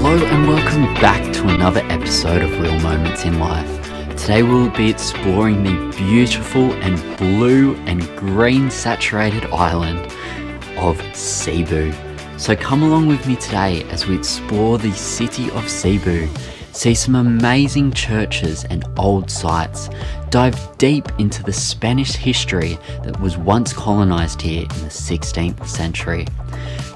Hello and welcome back to another episode of Real Moments in Life. Today we'll be exploring the beautiful and blue and green saturated island of Cebu. So come along with me today as we explore the city of Cebu, see some amazing churches and old sites, dive deep into the Spanish history that was once colonized here in the 16th century.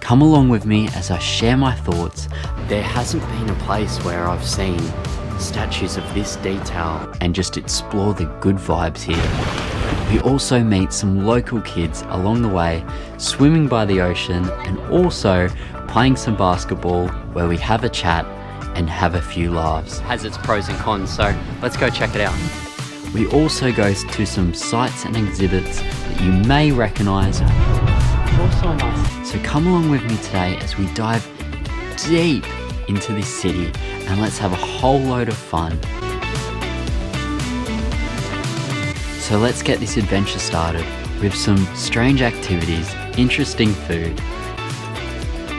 Come along with me as I share my thoughts. There hasn't been a place where I've seen statues of this detail and just explore the good vibes here. We also meet some local kids along the way, swimming by the ocean and also playing some basketball where we have a chat and have a few laughs. Has its pros and cons, so let's go check it out. We also go to some sites and exhibits that you may recognise. Also nice. So come along with me today as we dive deep into this city and let's have a whole load of fun. So let's get this adventure started with some strange activities, interesting food,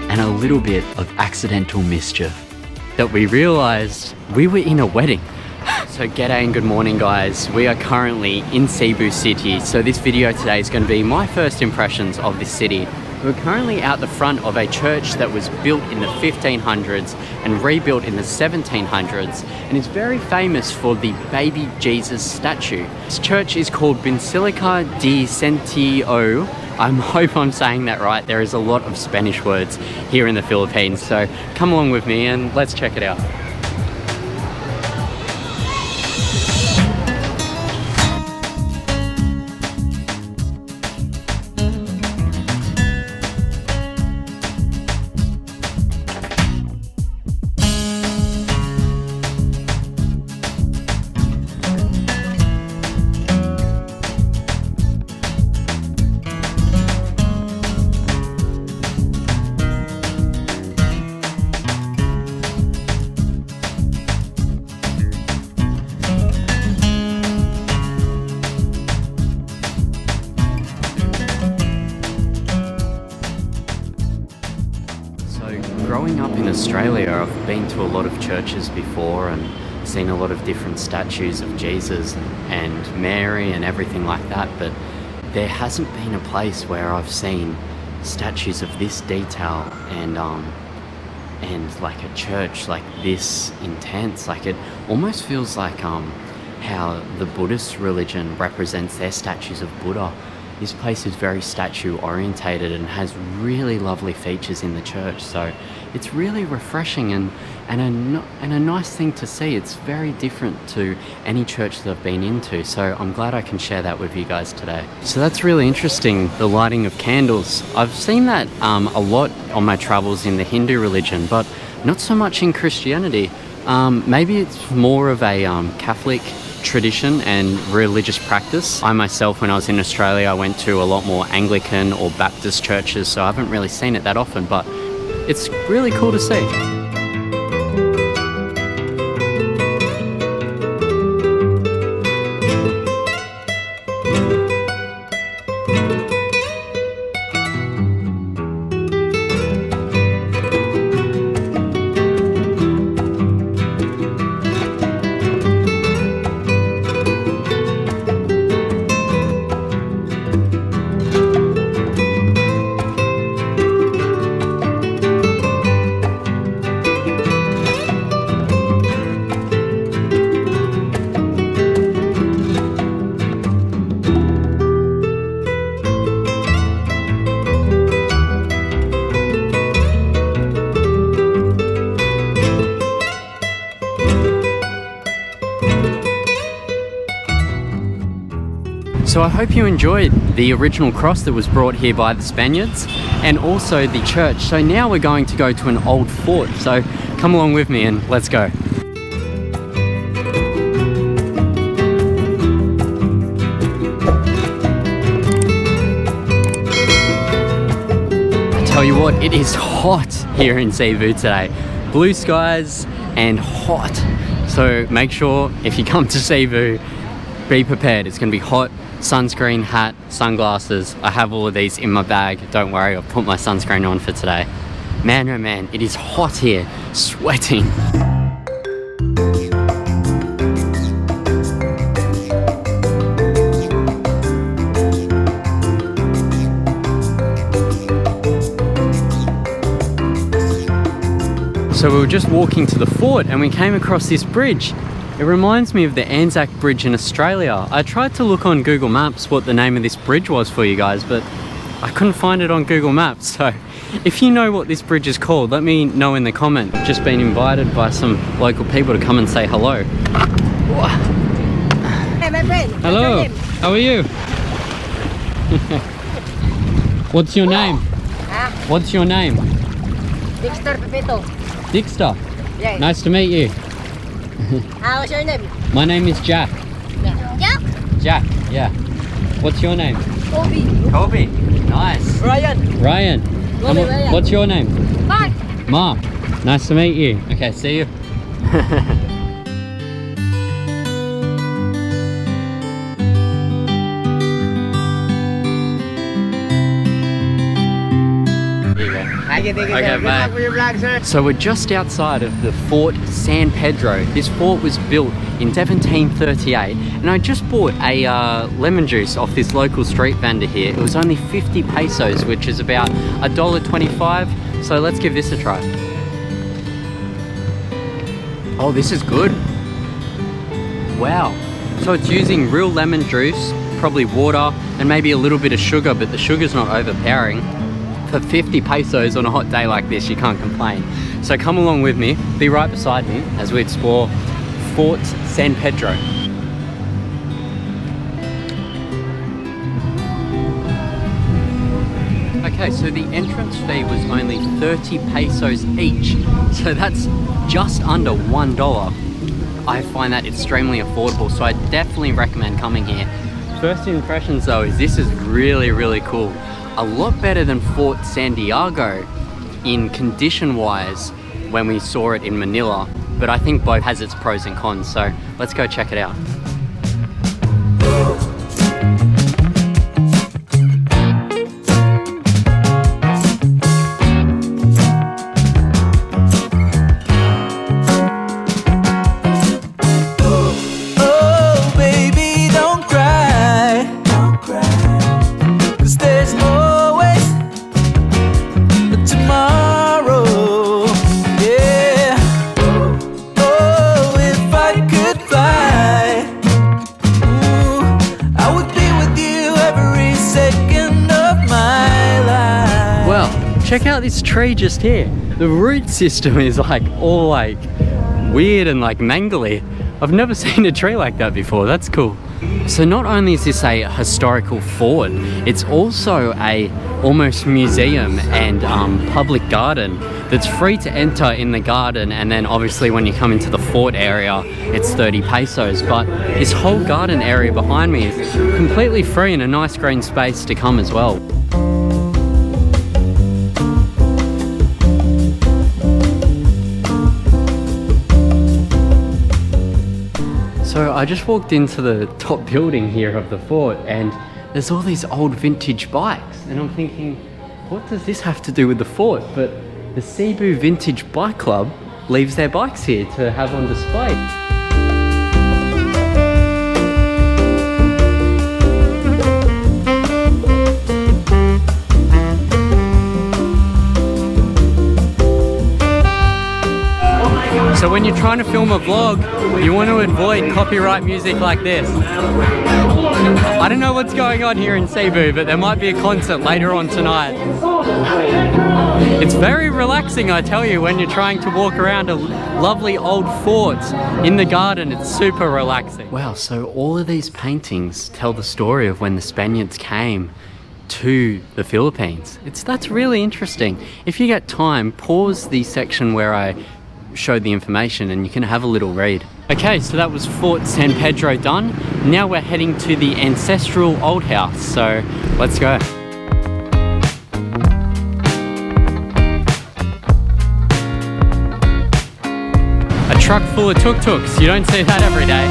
and a little bit of accidental mischief. That we realised we were in a wedding. So g'day and good morning guys. We are currently in Cebu City. So this video today is going to be my first impressions of this city. We're currently out the front of a church that was built in the 1500s and rebuilt in the 1700s, and is very famous for the baby Jesus statue. This church is called Basilica di Santio. I hope I'm saying that right. There is a lot of Spanish words here in the Philippines, so come along with me and let's check it out. Growing up in Australia, I've been to a lot of churches before and seen a lot of different statues of Jesus and Mary and everything like that, but there hasn't been a place where I've seen statues of this detail and like a church like this intense. Like, it almost feels like how the Buddhist religion represents their statues of Buddha. This place is very statue orientated and has really lovely features in the church, so it's really refreshing and a nice thing to see. It's very different to any church that I've been into, so I'm glad I can share that with you guys today. So that's really interesting, the lighting of candles. I've seen that a lot on my travels in the Hindu religion, but not so much in Christianity. Maybe it's more of a Catholic tradition and religious practice. I myself, when I was in Australia, I went to a lot more Anglican or Baptist churches, so I haven't really seen it that often, but it's really cool to see. So I hope you enjoyed the original cross that was brought here by the Spaniards and also the church. So now we're going to go to an old fort. So come along with me and let's go. I tell you what, it is hot here in Cebu today. Blue skies and hot. So make sure if you come to Cebu, be prepared. It's going to be hot. Sunscreen, hat, sunglasses. I have all of these in my bag. Don't worry, I've put my sunscreen on for today. Man, oh man, it is hot here, sweating. So we were just walking to the fort and we came across this bridge. It reminds me of the Anzac Bridge in Australia. I tried to look on Google Maps what the name of this bridge was for you guys, but I couldn't find it on Google Maps. So if you know what this bridge is called, let me know in the comment. I've just been invited by some local people to come and say hello. Hey, my friend. Hello, how are you? What's your name? What's your name? Dexter Pepito. Dexter. Yeah. Nice to meet you. What's your name? My name is Jack. Jack. Jack, yeah. What's your name? Kobe. Kobe. Nice. Ryan. Ryan. Kobe, Ryan. What's your name? Mark. Mark. Nice to meet you. Okay, see you. Okay, bye. For your vlog, sir. So we're just outside of the Fort San Pedro. This fort was built in 1738, and I just bought a lemon juice off this local street vendor here. It was only 50 pesos, which is about $1.25. So let's give this a try. Oh, this is good. Wow. So it's using real lemon juice, probably water, and maybe a little bit of sugar, but the sugar's not overpowering. For 50 pesos on a hot day like this, you can't complain. So come along with me, be right beside me as we explore Fort San Pedro. Okay, so the entrance fee was only 30 pesos each. So that's just under $1. I find that extremely affordable, so I definitely recommend coming here. First impressions though is this is really, really cool. A lot better than Fort San Diego in condition-wise when we saw it in Manila, but I think both has its pros and cons, so let's go check it out. Check out this tree just here. The root system is like all like weird and like mangly. I've never seen a tree like that before. That's cool. So not only is this a historical fort, it's also a almost museum and public garden that's free to enter in the garden, and then obviously when you come into the fort area it's 30 pesos, but this whole garden area behind me is completely free and a nice green space to come as well. So I just walked into the top building here of the fort and there's all these old vintage bikes, and I'm thinking, what does this have to do with the fort? But the Cebu Vintage Bike Club leaves their bikes here to have on display. So when you're trying to film a vlog, you want to avoid copyright music like this. I don't know what's going on here in Cebu, but there might be a concert later on tonight. It's very relaxing, I tell you, when you're trying to walk around a lovely old fort in the garden. It's super relaxing. Wow, so all of these paintings tell the story of when the Spaniards came to the Philippines. That's really interesting. If you get time, pause the section where I showed the information and you can have a little read. Okay, so that was Fort San Pedro done. Now we're heading to the ancestral old house, so let's go. A truck full of tuk-tuks, you don't see that every day.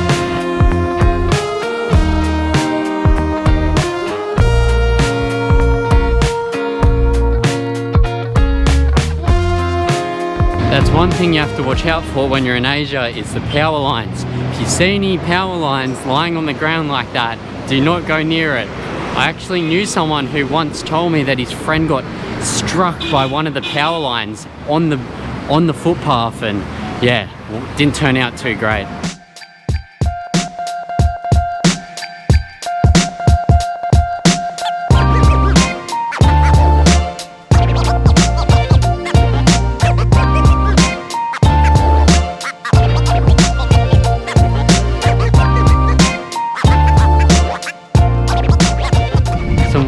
That's one thing you have to watch out for when you're in Asia, is the power lines. If you see any power lines lying on the ground like that, do not go near it. I actually knew someone who once told me that his friend got struck by one of the power lines on the footpath, and yeah, didn't turn out too great.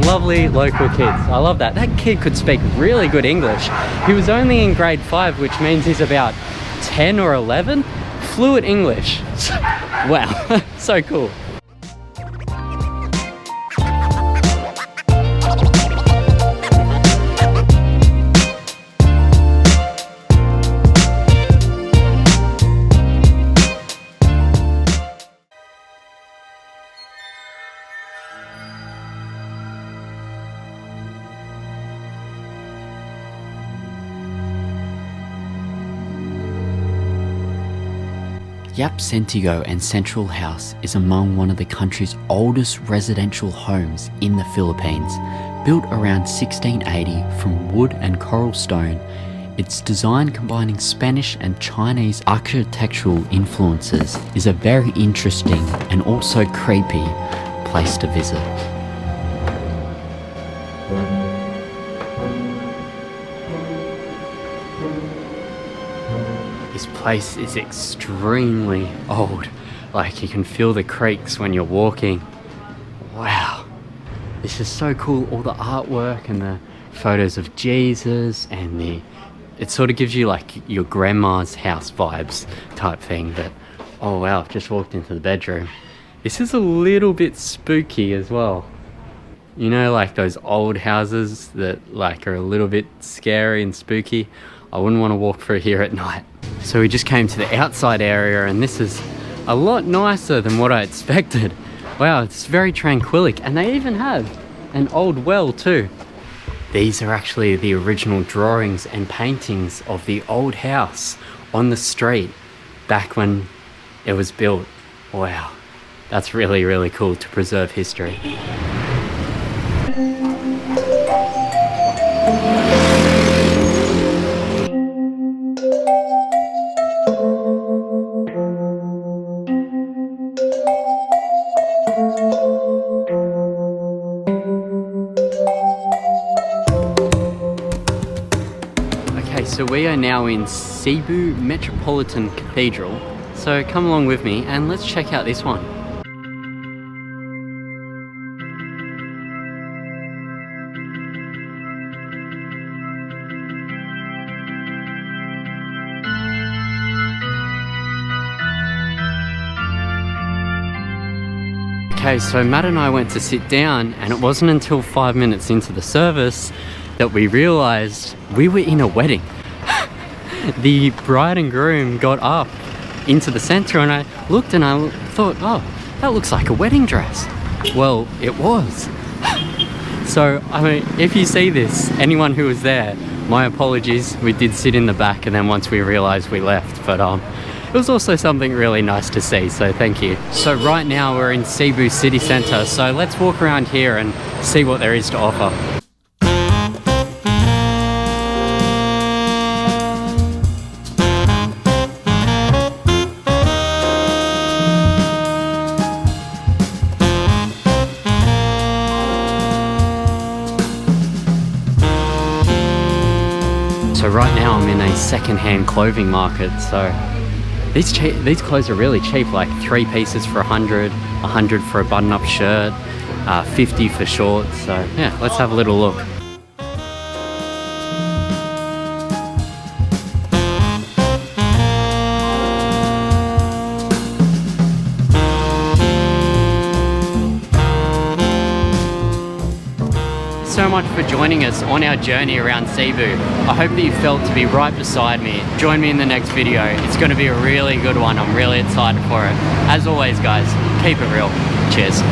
Lovely local kids. I love that. That kid could speak really good English. He was only in grade 5, which means he's about 10 or 11. Fluent English. Wow, so cool. Yap-San and Central House is among one of the country's oldest residential homes in the Philippines. Built around 1680 from wood and coral stone, its design combining Spanish and Chinese architectural influences is a very interesting and also creepy place to visit. This place is extremely old. Like, you can feel the creaks when you're walking. Wow. This is so cool. All the artwork and the photos of Jesus, and it sort of gives you like your grandma's house vibes type thing. But oh wow, I've just walked into the bedroom. This is a little bit spooky as well. You know, like those old houses that like are a little bit scary and spooky. I wouldn't want to walk through here at night. So we just came to the outside area, and this is a lot nicer than what I expected. Wow, it's very tranquilic, and they even have an old well too. These are actually the original drawings and paintings of the old house on the street back when it was built. Wow, that's really, really cool to preserve history. So we are now in Cebu Metropolitan Cathedral, so come along with me and let's check out this one. Okay, so Matt and I went to sit down, and it wasn't until 5 minutes into the service that we realized we were in a wedding. The bride and groom got up into the center, and I looked and I thought, oh, that looks like a wedding dress. Well, it was. So, I mean, if you see this, anyone who was there, my apologies. We did sit in the back, and then once we realized, we left. But it was also something really nice to see, so thank you. So right now we're in Cebu city center, so let's walk around here and see what there is to offer. So right now I'm in a second-hand clothing market, so these clothes are really cheap, like 3 pieces for 100, 100 for a button-up shirt, 50 for shorts, so yeah, let's have a little look. So much for joining us on our journey around Cebu. I hope that you felt to be right beside me. Join me in the next video. It's going to be a really good one. I'm really excited for it. As always, guys, keep it real. Cheers.